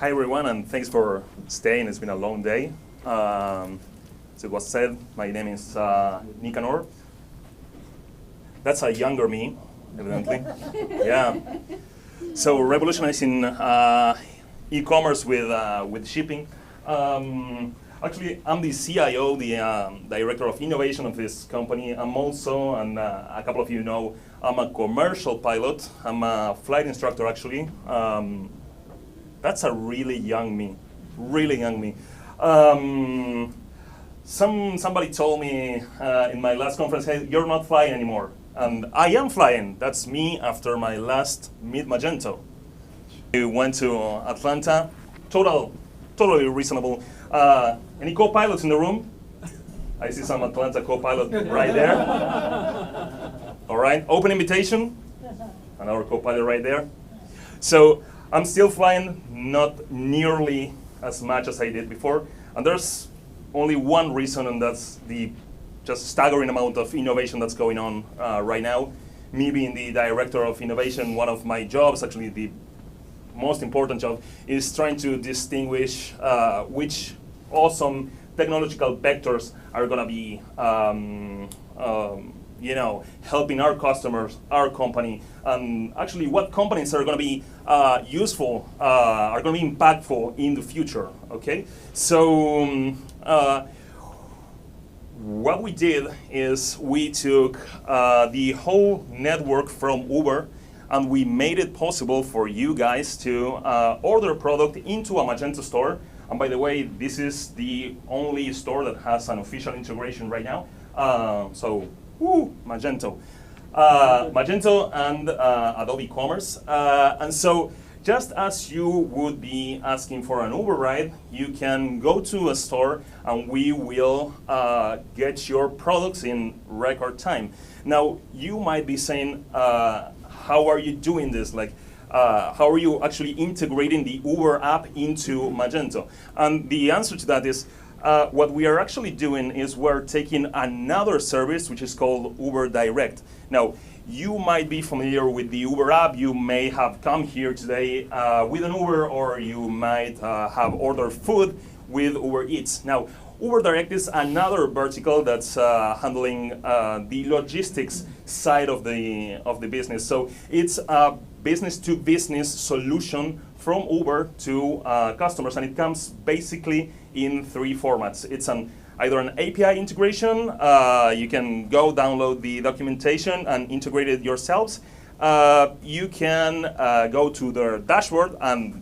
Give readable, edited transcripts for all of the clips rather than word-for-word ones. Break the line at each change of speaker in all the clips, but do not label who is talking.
Hi everyone, and thanks for staying. It's been a long day. As it was said, my name is Nicanor. That's a younger me, evidently. Yeah. So revolutionizing e-commerce with shipping. Actually, I'm the CIO, the Director of Innovation of this company. I'm also, and a couple of you know, I'm a commercial pilot. I'm a flight instructor, actually. That's a really young me, really young me. Somebody told me in my last conference, hey, you're not flying anymore. And I am flying. That's me after my last Meet Magento. We went to Atlanta, totally reasonable. Any co-pilots in the room? I see some Atlanta co-pilot right there. All right, open invitation. Another co-pilot right there. So I'm still flying, not nearly as much as I did before. And there's only one reason, and that's the just staggering amount of innovation that's going on right now. Me being the Director of Innovation, one of my jobs, actually the most important job, is trying to distinguish which awesome technological vectors are going to be helping our customers, our company, and actually what companies are going to be useful, are going to be impactful in the future, okay? So what we did is we took the whole network from Uber and we made it possible for you guys to order a product into a Magento store. And by the way, this is the only store that has an official integration right now. Magento. Magento and Adobe Commerce. And so just as you would be asking for an Uber ride, you can go to a store and we will get your products in record time. Now, you might be saying, how are you doing this? Like, how are you actually integrating the Uber app into Magento? And the answer to that is, what we are actually doing is we're taking another service which is called Uber Direct. Now, you might be familiar with the Uber app. You may have come here today with an Uber, or you might have ordered food with Uber Eats. Now, Uber Direct is another vertical that's handling the logistics side of the business. So it's a business-to-business solution from Uber to customers, and it comes basically in three formats. It's either an API integration, you can go download the documentation and integrate it yourselves. You can go to their dashboard and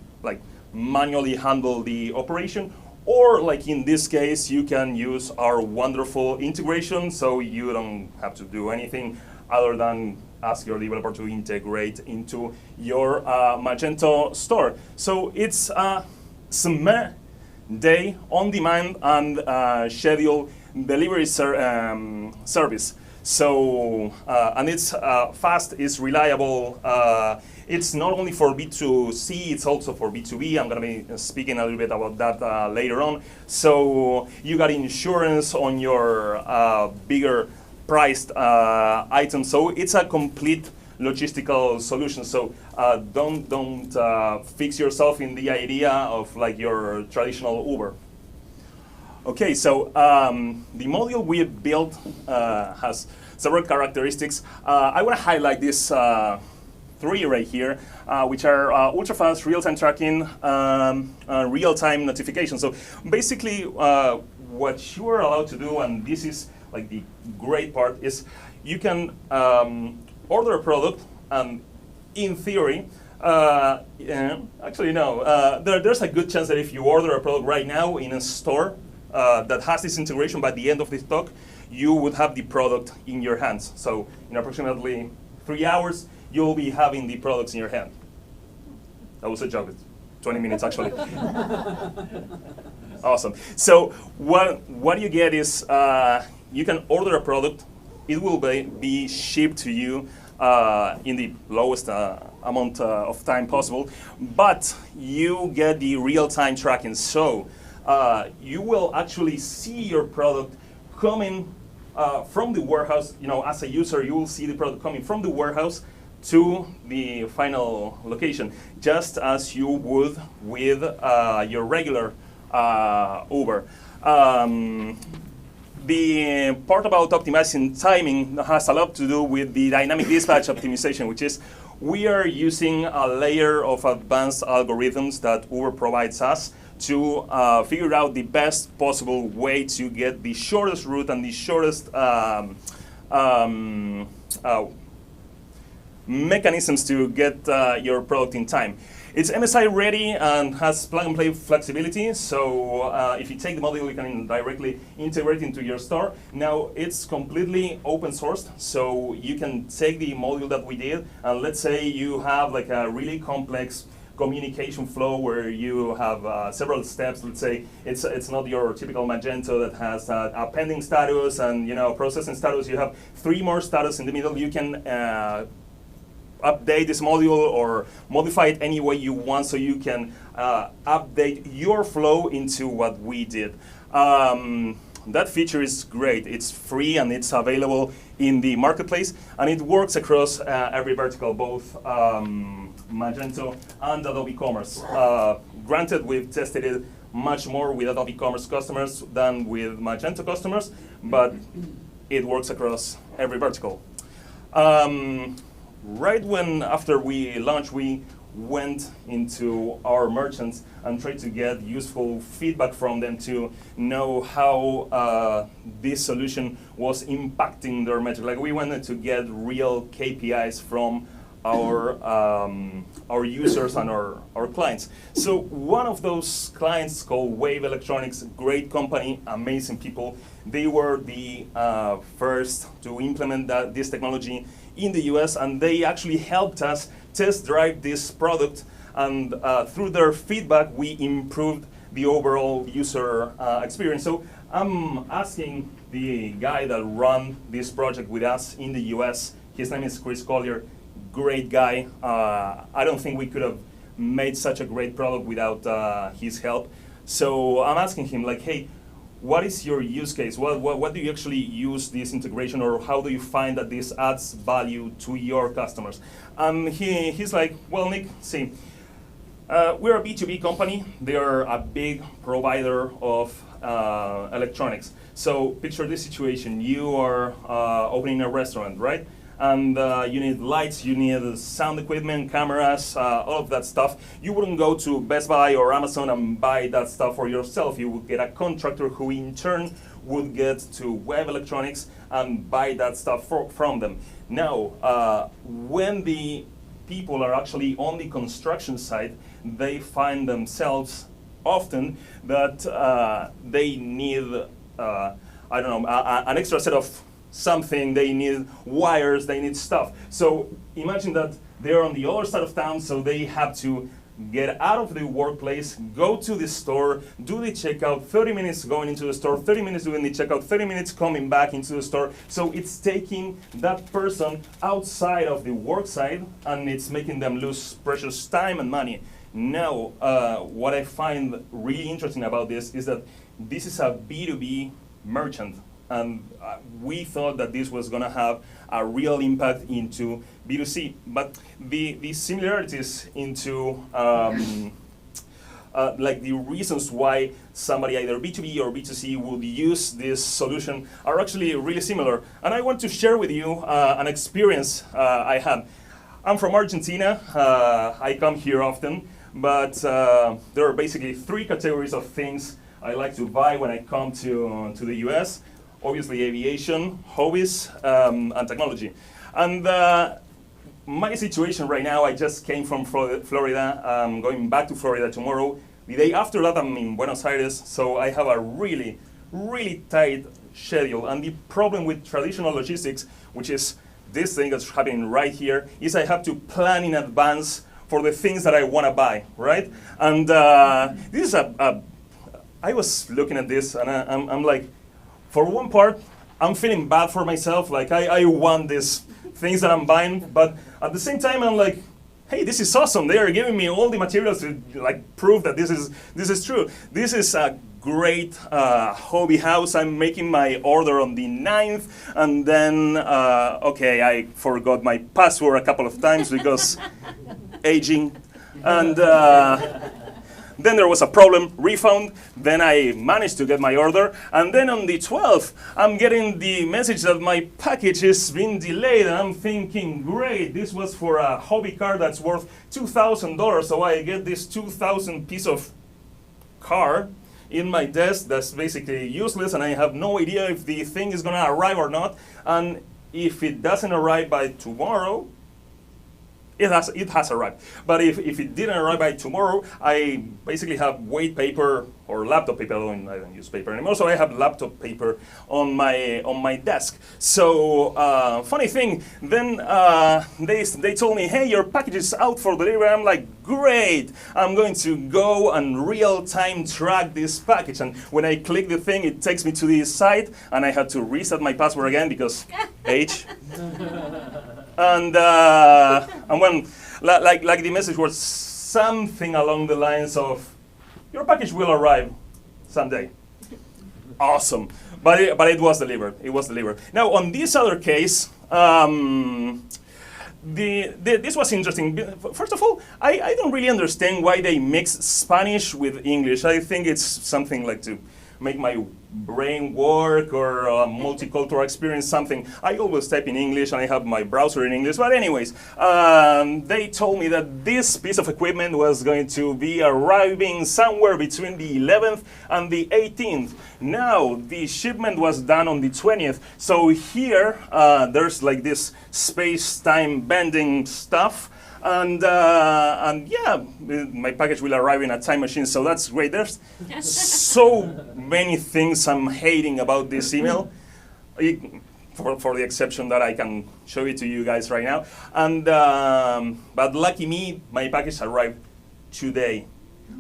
manually handle the operation, or like in this case, you can use our wonderful integration, so you don't have to do anything other than ask your developer to integrate into your Magento store. So it's some day on demand and schedule delivery service. So and it's fast, it's reliable. It's not only for B2C, it's also for B2B. I'm going to be speaking a little bit about that later on. So you got insurance on your bigger priced items. So it's a complete logistical solution. So don't fix yourself in the idea of like your traditional Uber. Okay, so the module we built has several characteristics. I want to highlight these three right here, which are ultra-fast real-time tracking, real-time notification. So basically, what you are allowed to do, and this is like the great part, is you can order a product, and in theory, actually no, there's a good chance that if you order a product right now in a store that has this integration, by the end of this talk, you would have the product in your hands. So in approximately 3 hours, you'll be having the products in your hand. That was a joke. It's 20 minutes actually. Awesome. So what you get is you can order a product. It will be shipped to you in the lowest amount of time possible, but you get the real-time tracking. So you will actually see your product coming from the warehouse. You know, as a user, you will see the product coming from the warehouse to the final location, just as you would with your regular Uber. The part about optimizing timing has a lot to do with the dynamic dispatch optimization, which is we are using a layer of advanced algorithms that Uber provides us to figure out the best possible way to get the shortest route and the shortest mechanisms to get your product in time. It's MSI ready and has plug and play flexibility, so if you take the module, you can directly integrate into your store. Now it's completely open sourced, so you can take the module that we did, and let's say you have like a really complex communication flow where you have several steps. Let's say it's not your typical Magento that has a pending status and processing status. You have 3 more status in the middle. You can update this module or modify it any way you want, so you can update your flow into what we did. That feature is great. It's free and it's available in the marketplace, and it works across every vertical, both Magento and Adobe Commerce. Granted, we've tested it much more with Adobe Commerce customers than with Magento customers, but it works across every vertical. Right after we launched, we went into our merchants and tried to get useful feedback from them to know how this solution was impacting their metric. Like, we wanted to get real KPIs from our users and our clients. So one of those clients, called Wave Electronics, great company, amazing people. They were the first to implement this technology in the US, and they actually helped us test drive this product, and through their feedback we improved the overall user experience. So I'm asking the guy that ran this project with us in the US, his name is Chris Collier, great guy. I don't think we could have made such a great product without his help. So I'm asking him, like, hey, what is your use case? What do you actually use this integration, or how do you find that this adds value to your customers? And he's like, well, Nick, see, we're a B2B company. They are a big provider of electronics. So picture this situation. You are opening a restaurant, right? And you need lights, you need sound equipment, cameras, all of that stuff. You wouldn't go to Best Buy or Amazon and buy that stuff for yourself. You would get a contractor who in turn would get to Web Electronics and buy that stuff from them. Now, when the people are actually on the construction site, they find themselves often that they need, I don't know, an extra set of something. They need wires, they need stuff. So imagine that they're on the other side of town, so they have to get out of the workplace, go to the store, do the checkout, 30 minutes going into the store, 30 minutes doing the checkout, 30 minutes coming back into the store. So it's taking that person outside of the work side, and it's making them lose precious time and money. Now, what I find really interesting about this is that this is a B2B merchant. And we thought that this was going to have a real impact into B2C. But the similarities into like the reasons why somebody, either B2B or B2C, would use this solution are actually really similar. And I want to share with you an experience I had. I'm from Argentina. I come here often. But there are basically 3 categories of things I like to buy when I come to the US. Obviously aviation, hobbies, and technology. And my situation right now, I just came from Florida. I'm going back to Florida tomorrow. The day after that, I'm in Buenos Aires, so I have a really, really tight schedule. And the problem with traditional logistics, which is this thing that's happening right here, is I have to plan in advance for the things that I want to buy, right? And this is I was looking at this, and I'm like, for one part, I'm feeling bad for myself, like I want these things that I'm buying, but at the same time I'm like, hey, this is awesome. They are giving me all the materials to like prove that this is true. This is a great hobby house. I'm making my order on the 9th, and then, okay, I forgot my password a couple of times because aging. And then there was a problem, refund, then I managed to get my order, and then on the 12th, I'm getting the message that my package is being delayed, and I'm thinking, great, this was for a hobby car that's worth $2,000, so I get this 2,000 piece of car in my desk that's basically useless, and I have no idea if the thing is gonna arrive or not, and if it doesn't arrive by tomorrow, it has arrived. But if it didn't arrive by tomorrow, I basically have weight paper or laptop paper. I don't use paper anymore, so I have laptop paper on my desk. So funny thing, then they told me, hey, your package is out for delivery. I'm like, great! I'm going to go and real-time track this package. And when I click the thing, it takes me to the site, and I had to reset my password again because age. And when, like the message was something along the lines of, your package will arrive someday. Awesome. But it was delivered. It was delivered. Now, on this other case, this was interesting. First of all, I don't really understand why they mix Spanish with English. I think it's something like to make my brain work or a multicultural experience, something. I always type in English and I have my browser in English, but anyways, they told me that this piece of equipment was going to be arriving somewhere between the 11th and the 18th. Now, the shipment was done on the 20th, so here there's like this space-time bending stuff. And yeah, my package will arrive in a time machine, so that's great. There's so many things I'm hating about this email, for the exception that I can show it to you guys right now. And but lucky me, my package arrived today.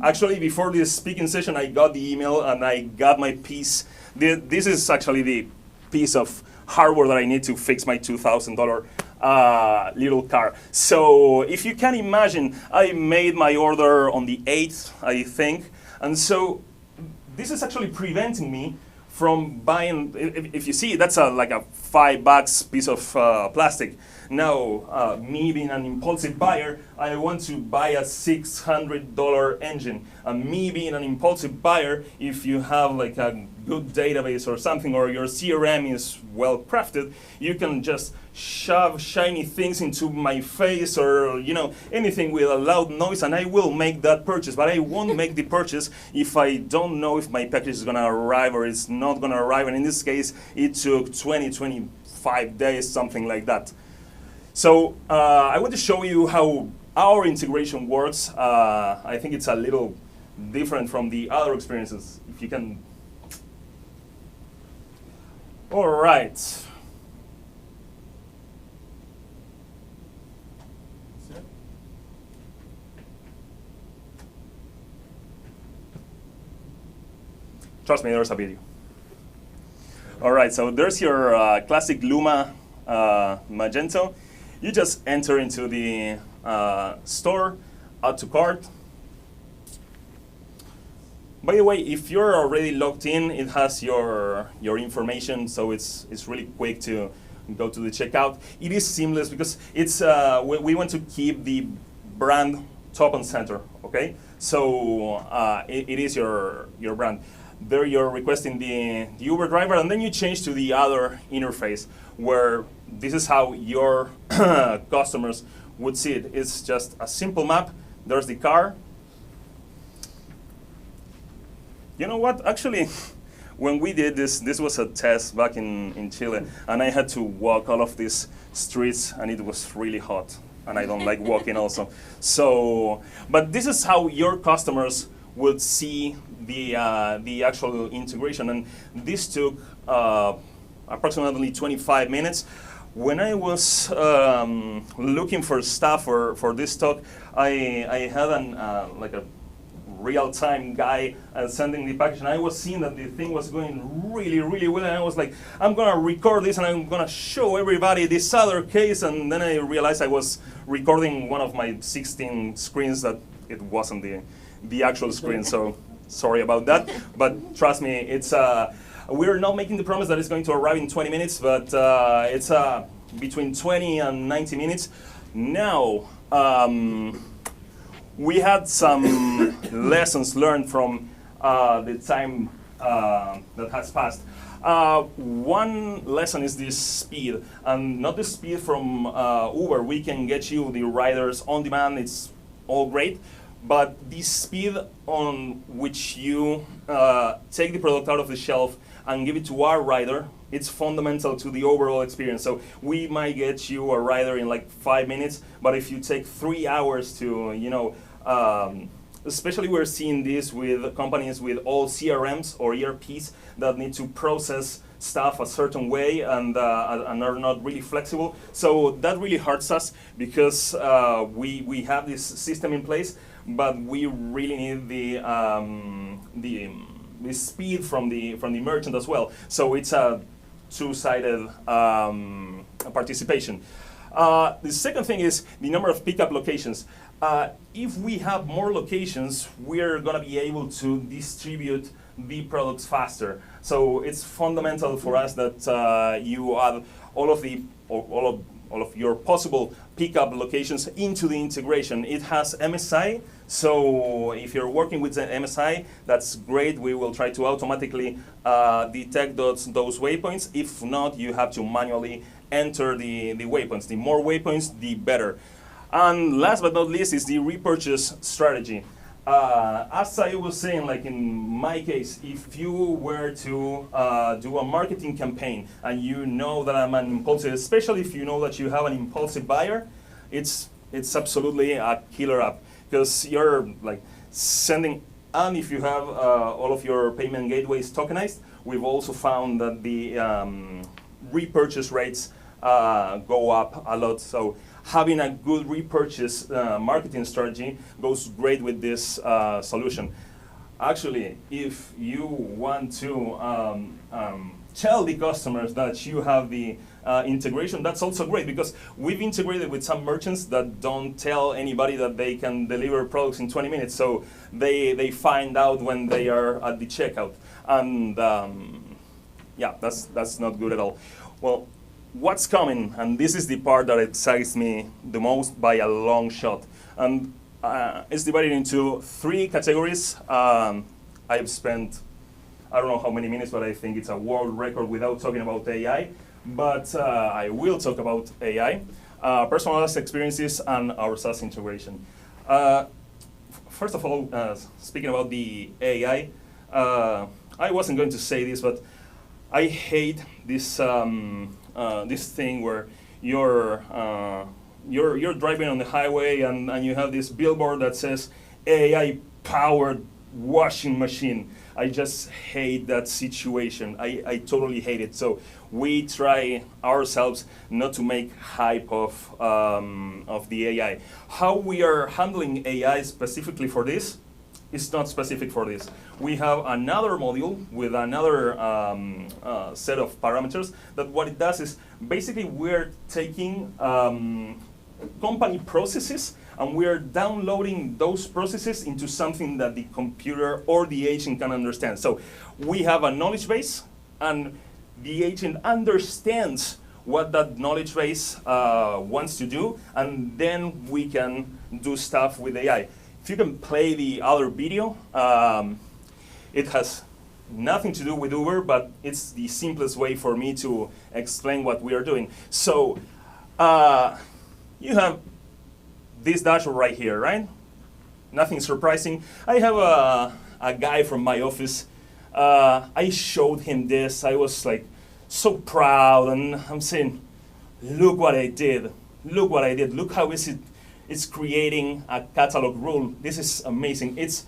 Actually, before this speaking session, I got the email and I got my piece. This is actually the piece of hardware that I need to fix my $2,000 little car. So if you can imagine, I made my order on the 8th, I think. And so this is actually preventing me from buying, if you see, that's like a $5 piece of plastic. Now, me being an impulsive buyer, I want to buy a $600 engine. And me being an impulsive buyer, if you have like a good database or something, or your CRM is well crafted, you can just shove shiny things into my face, or anything with a loud noise, and I will make that purchase. But I won't make the purchase if I don't know if my package is gonna arrive or it's not gonna arrive. And in this case, it took 25 days, something like that. So I want to show you how our integration works. I think it's a little different from the other experiences. If you can. All right. Trust me, there's a video. All right, so there's your classic Luma Magento. You just enter into the store, add to cart. By the way, if you're already logged in, it has your information, so it's really quick to go to the checkout. It is seamless because it's we want to keep the brand top and center. Okay, so it is your brand. There you're requesting the Uber driver, and then you change to the other interface where this is how your customers would see it. It's just a simple map. There's the car. You know what? Actually, when we did this was a test back in Chile, and I had to walk all of these streets, and it was really hot, and I don't like walking also. So, but this is how your customers would see the actual integration, and this took approximately 25 minutes. When I was looking for stuff for this talk, I had like a real-time guy sending the package, and I was seeing that the thing was going really, really well, and I was like, I'm gonna record this and I'm gonna show everybody this other case, and then I realized I was recording one of my 16 screens, that it wasn't the actual screen, so Sorry about that, but trust me, it's we're not making the promise that it's going to arrive in 20 minutes, but it's between 20 and 90 minutes. Now, we had some lessons learned from the time that has passed. One lesson is this speed, and not the speed from Uber. We can get you the riders on demand, it's all great, but the speed on which you take the product out of the shelf and give it to our rider, it's fundamental to the overall experience. So we might get you a rider in like 5 minutes, but if you take 3 hours to, you know, especially we're seeing this with companies with all CRMs or ERPs that need to process stuff a certain way and are not really flexible. So that really hurts us because we have this system in place, but we really need the speed from the merchant as well. So it's a two-sided participation. The second thing is the number of pickup locations. If we have more locations, we're going to be able to distribute the products faster. So it's fundamental for us that you add all of your possible pickup locations into the integration. It has MSI, so if you're working with the MSI, that's great. We will try to automatically detect those waypoints. If not, you have to manually enter the waypoints. The more waypoints, the better. And last but not least is the repurchase strategy. As I was saying, like in my case, if you were to do a marketing campaign and you know that I'm an impulsive, especially if you know that you have an impulsive buyer, it's absolutely a killer app because you're like sending, and if you have all of your payment gateways tokenized, we've also found that the repurchase rates go up a lot. So having a good repurchase marketing strategy goes great with this solution. Actually, if you want to tell the customers that you have the integration, that's also great because we've integrated with some merchants that don't tell anybody that they can deliver products in 20 minutes. So they find out when they are at the checkout. And yeah, that's not good at all. Well, what's coming, and this is the part that excites me the most by a long shot, and it's divided into 3 categories. I've spent, I don't know how many minutes, but I think it's a world record without talking about AI, but I will talk about AI, personalized experiences, and our SaaS integration. First of all, speaking about the AI, I wasn't going to say this, but I hate this this thing where you're driving on the highway and you have this billboard that says AI-powered washing machine. I just hate that situation. I totally hate it. So we try ourselves not to make hype of the AI. How we are handling AI specifically for this is not specific for this. We have another module with another set of parameters that what it does is basically we're taking company processes and we're downloading those processes into something that the computer or the agent can understand. So we have a knowledge base and the agent understands what that knowledge base wants to do, and then we can do stuff with AI. If you can play the other video, it has nothing to do with Uber, but it's the simplest way for me to explain what we are doing. So you have this dashboard right here, right? Nothing surprising. I have a guy from my office. I showed him this. I was like so proud, and I'm saying, look what I did. Look what I did. Look how it's creating a catalog rule. This is amazing. It's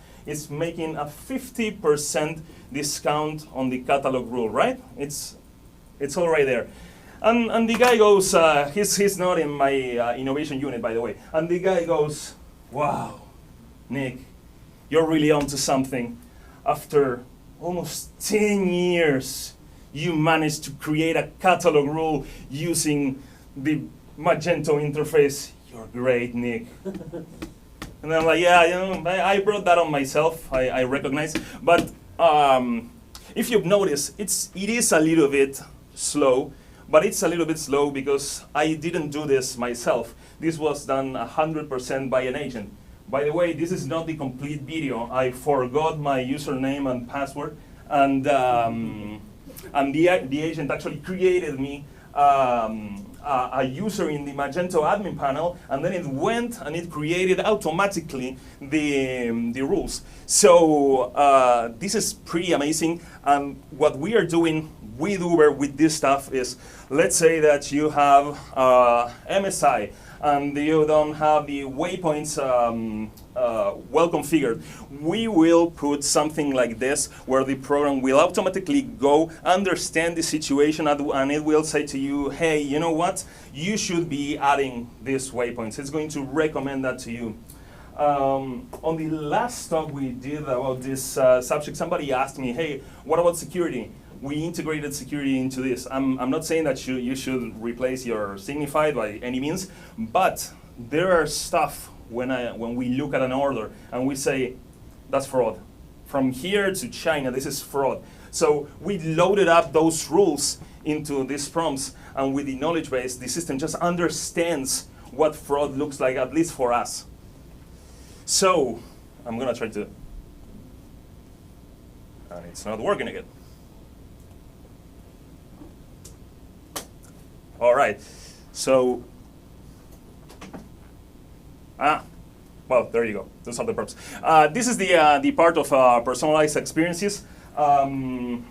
making a 50% discount on the catalog rule, right? It's all right there. And the guy goes, he's not in my innovation unit, by the way. And the guy goes, wow, Nick, you're really onto something. After almost 10 years, you managed to create a catalog rule using the Magento interface. You're great, Nick. And I'm like, yeah, you know, I brought that on myself. I recognize, but if you've noticed, it is a little bit slow, but it's a little bit slow because I didn't do this myself. This was done 100% by an agent. By the way, this is not the complete video. I forgot my username and password, and the agent actually created me a user in the Magento admin panel, and then it went and it created automatically the rules. So this is pretty amazing. And what we are doing with Uber with this stuff is, let's say that you have MSI and you don't have the waypoints well configured. We will put something like this where the program will automatically go, understand the situation, and it will say to you, hey, you know what? You should be adding these waypoints. It's going to recommend that to you. On the last talk we did about this subject, somebody asked me, hey, what about security? We integrated security into this. I'm not saying that you should replace your signified by any means, but there are stuff when we look at an order and we say, that's fraud. From here to China, this is fraud. So we loaded up those rules into these prompts, and with the knowledge base, the system just understands what fraud looks like, at least for us. So I'm gonna try to, and it's not working again. All right, so, well, there you go. Those are the prompts. This is the part of personalized experiences.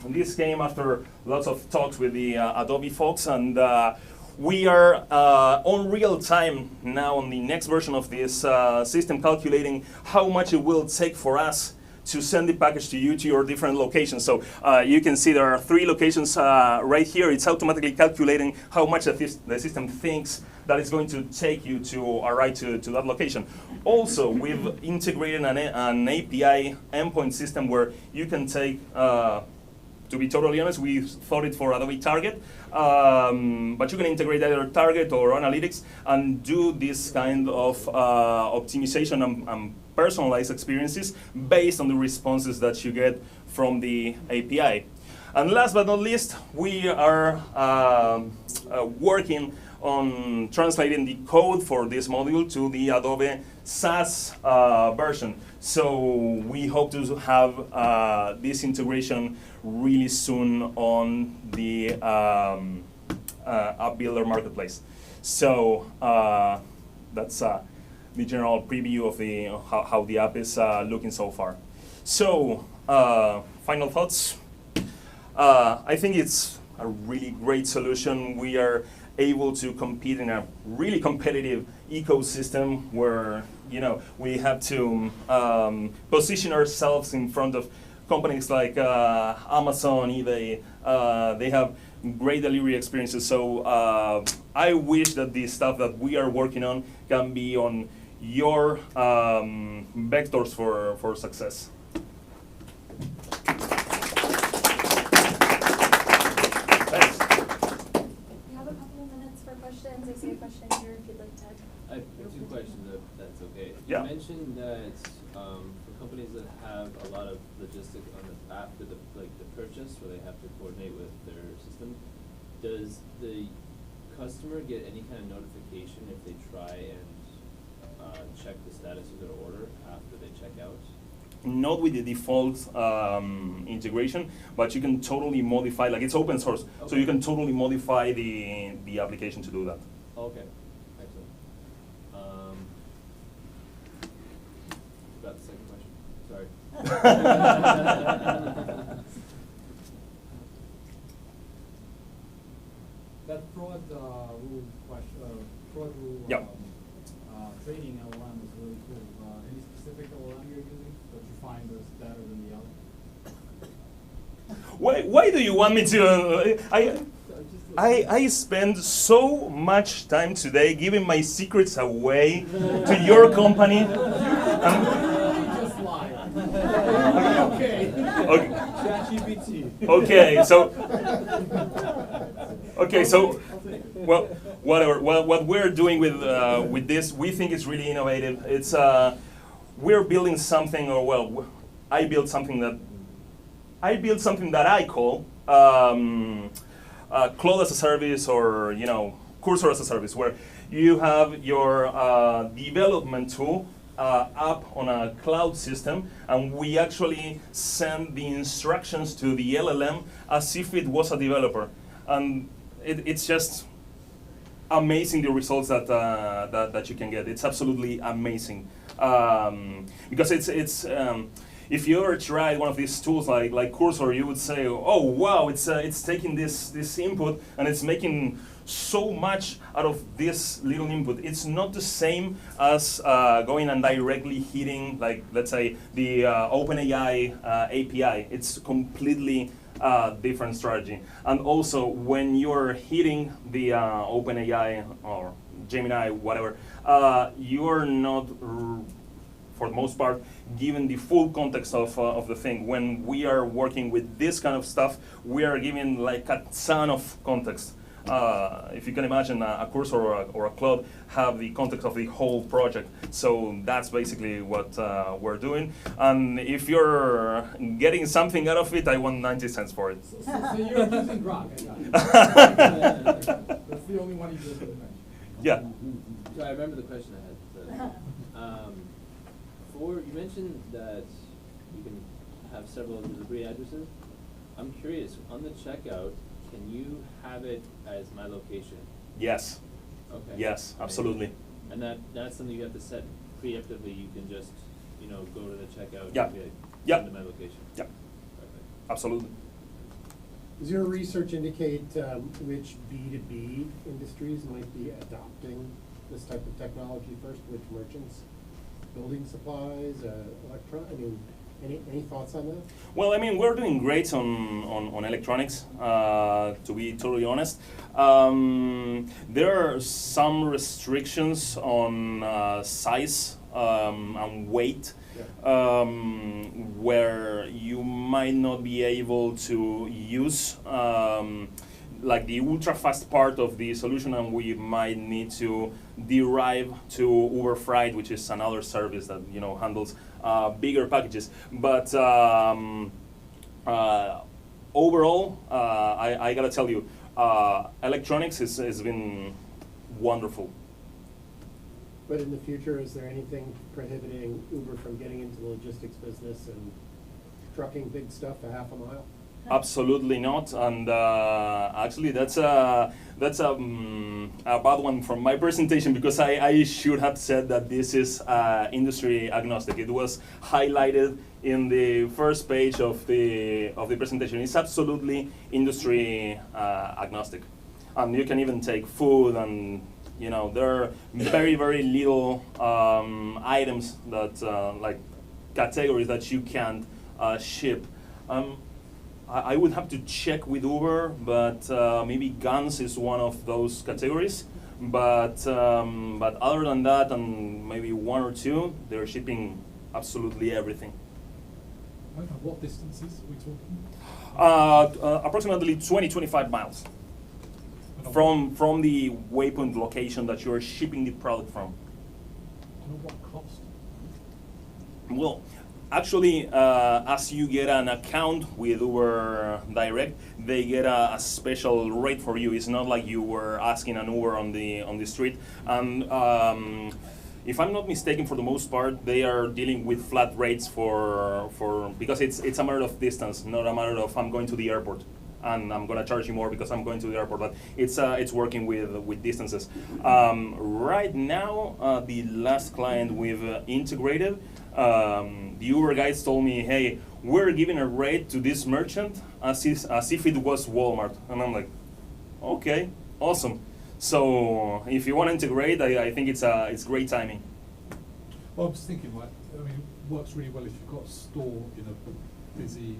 This came after lots of talks with the Adobe folks, and we are on real time now on the next version of this system, calculating how much it will take for us to send the package to you to your different locations. So you can see there are 3 locations right here. It's automatically calculating how much the system thinks that it's going to take you to arrive to that location. Also, we've integrated an API endpoint system where you can take, to be totally honest, we thought it for Adobe Target, but you can integrate either Target or Analytics and do this kind of optimization and personalized experiences based on the responses that you get from the API. And last but not least, we are working on translating the code for this module to the Adobe SaaS version. So we hope to have this integration really soon on the App Builder Marketplace. So that's the general preview of how the app is looking so far. So final thoughts. I think it's a really great solution. We are able to compete in a really competitive ecosystem where we have to position ourselves in front of companies like Amazon, eBay. They have great delivery experiences. So I wish that the stuff that we are working on can be on your vectors for success. Thanks.
We have a couple of minutes for questions. I see a question here if you'd like to.
I have 2 questions, if that's okay.
Yeah.
You mentioned that for companies that have a lot of logistics on the after the purchase, where they have to coordinate with their system, does the customer get any kind of notification if they try and check the status of their order after they check out?
Not with the default integration, but you can totally modify, like it's open source, okay. So you can totally modify the application to do that.
Okay, excellent. About the second question, sorry.
That fraud rule question, fraud rule
yep.
Training LLM is really cool. Any specific LLM you're using that you find is better than the other?
Why do you want me to? I spend so much time today giving my secrets away to your company.
Just lie. Okay. ChatGPT.
Okay, so whatever. Well, what we're doing with this, we think is really innovative. It's we're building something, or well, I built something that I call cloud as a service, or cursor as a service, where you have your development tool up on a cloud system, and we actually send the instructions to the LLM as if it was a developer, and it's just amazing, the results that you can get. It's absolutely amazing, because it's if you ever tried one of these tools like Cursor, you would say, oh wow, it's taking this input and it's making so much out of this little input. It's not the same as going and directly hitting, like, let's say, the OpenAI API. It's completely different strategy. And also, when you're hitting the OpenAI or Gemini, whatever, you're not, for the most part, given the full context of the thing. When we are working with this kind of stuff, we are given like a ton of context. If you can imagine, a cursor or a cloud have the context of the whole project. So that's basically what we're doing. And if you're getting something out of it, I want 90 cents for it.
So you're using Grok, I got it. That's the only one you just didn't mention.
Yeah.
So I remember the question I had. You mentioned that you can have several delivery addresses. I'm curious, on the checkout, can you have it as my location?
Yes.
Okay.
Yes, absolutely.
And that's something you have to set preemptively. You can just, go to the checkout.
Yeah.
And be like,
Yeah.
send to my location.
Yeah.
Perfect.
Absolutely.
Does your research indicate which B2B industries might be adopting this type of technology first? Which merchants? Building supplies, any thoughts on that?
Well, I mean, we're doing great on electronics, to be totally honest. There are some restrictions on size and weight, where you might not be able to use like the ultra fast part of the solution, and we might need to derive to Uber Freight, which is another service that handles bigger packages. But overall, I gotta tell you, electronics has been wonderful.
But in the future, is there anything prohibiting Uber from getting into the logistics business and trucking big stuff a half a mile?
Absolutely not, and actually that's a bad one from my presentation, because I should have said that this is industry agnostic. It was highlighted in the first page of the presentation. It's absolutely industry agnostic, and you can even take food, and there are very little items that like categories that you can't ship. I would have to check with Uber, but maybe guns is one of those categories. But other than that, and maybe one or two, they're shipping absolutely everything.
Okay, what distances are we talking?
Approximately 20-25 miles from the waypoint location that you're shipping the product from.
And at what cost?
Well, actually, as you get an account with Uber Direct, they get a special rate for you. It's not like you were asking an Uber on the street. And if I'm not mistaken, for the most part, they are dealing with flat rates for because it's a matter of distance, not a matter of I'm going to the airport and I'm gonna charge you more because I'm going to the airport. But it's working with distances. Right now, the last client we've integrated. The Uber guys told me, hey, we're giving a rate to this merchant as if it was Walmart. And I'm like, okay, awesome. So if you want to integrate, I think it's great timing.
Well, I was thinking, it works really well if you've got a store in a busy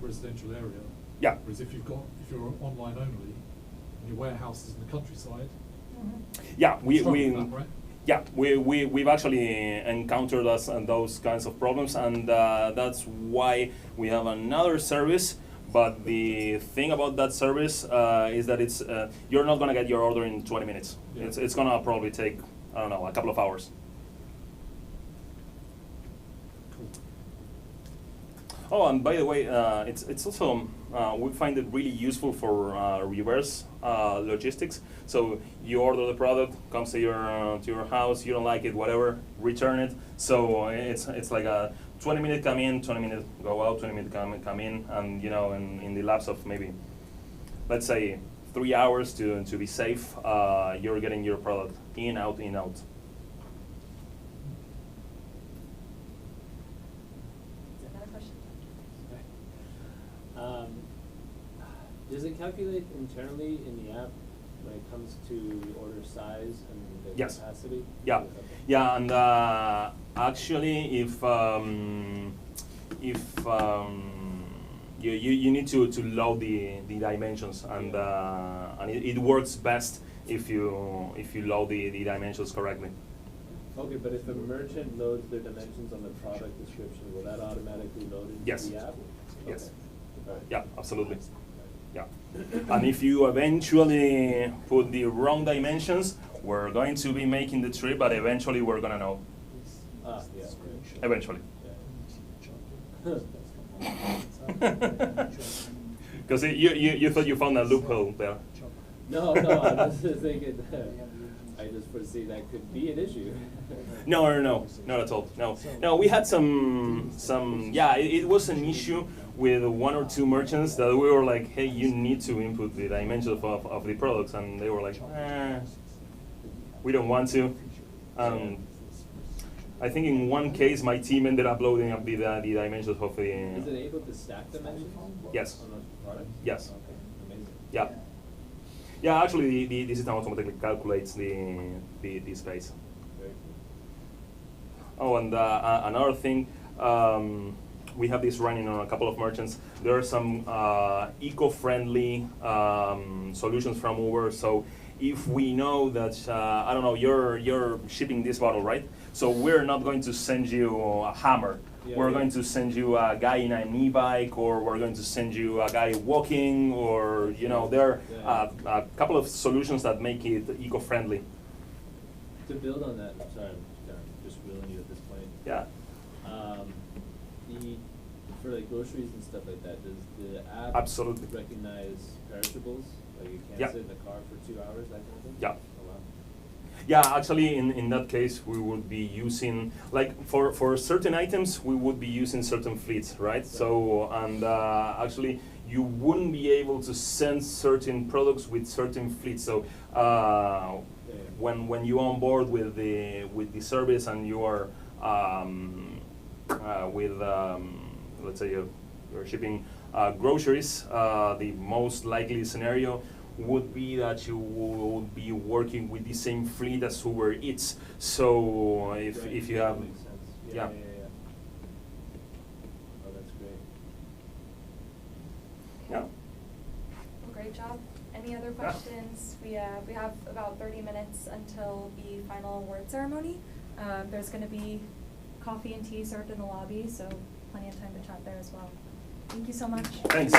residential area.
Yeah.
Whereas if you're online only, and your warehouse is in the countryside.
Yeah, we've actually encountered those kinds of problems, and that's why we have another service. But the thing about that service is that it's you're not gonna get your order in 20 minutes. Yeah. It's gonna probably take, I don't know, a couple of hours. Oh, and by the way, it's also we find it really useful for reverse logistics. So you order the product, comes to your house, you don't like it, whatever, return it. So it's like a 20-minute come in, 20-minute go out, 20-minute come in, and you know, in the lapse of maybe, let's say, 3 hours to be safe, you're getting your product in, out, in, out.
Another question?
Does it calculate internally in the app when it comes to order size and the
Yes.
capacity?
Yeah,
Okay.
yeah, and actually, if you need to load the dimensions, and it works best if you load the dimensions correctly.
Okay, but if a merchant loads their dimensions on the product description, will that automatically load into
Yes.
the app?
Yes.
Okay. Alright.
Yeah, absolutely. Yeah, and if you eventually put the wrong dimensions, we're going to be making the trip, but eventually we're gonna know.
Ah, yeah, great.
Eventually.
Yeah.
Because you thought you found a loophole there.
No, I was just thinking, I just foresee that could be an issue.
No, not at all. No, we had some. Yeah, it was an issue with 1 or 2 merchants that we were like, hey, you need to input the dimensions of the products, and they were like, we don't want to. I think in one case, my team ended up loading up the dimensions of the.
Is it able to stack dimensions?
Yes.
On those products?
Yes.
Okay, amazing.
Yeah. Yeah, actually, the system automatically calculates the space.
Very cool.
Oh, and another thing, we have this running on a couple of merchants. There are some eco-friendly solutions from Uber. So if we know that, I don't know, you're shipping this bottle, right? So we're not going to send you a hammer.
Yeah,
We're
yeah.
going to send you a guy in an e-bike, or we're going to send you a guy walking, or, you know, there are a couple of solutions that make it eco-friendly.
To build on that, I'm sorry, I'm kind of just reeling you at this point.
Yeah.
For like groceries and stuff like that, does the app
Absolutely.
recognize perishables? Like you can't
Yeah.
sit in the car for 2 hours, that kind of thing?
Yeah.
Oh, wow.
Yeah, actually, in that case, we would be using, like, for certain items, we would be using certain fleets, right? So, and actually, you wouldn't be able to send certain products with certain fleets. So, when you onboard with the service and you are let's say you're shipping groceries, the most likely scenario would be that you would be working with the same fleet as Uber Eats. So if
Right,
you
that
have,
makes sense.
yeah.
Oh, that's great.
Yeah.
Well, great job. Any other questions? We have about 30 minutes until the final award ceremony. There's going to be coffee and tea served in the lobby, so plenty of time to chat there as well. Thank you so much.
Thanks.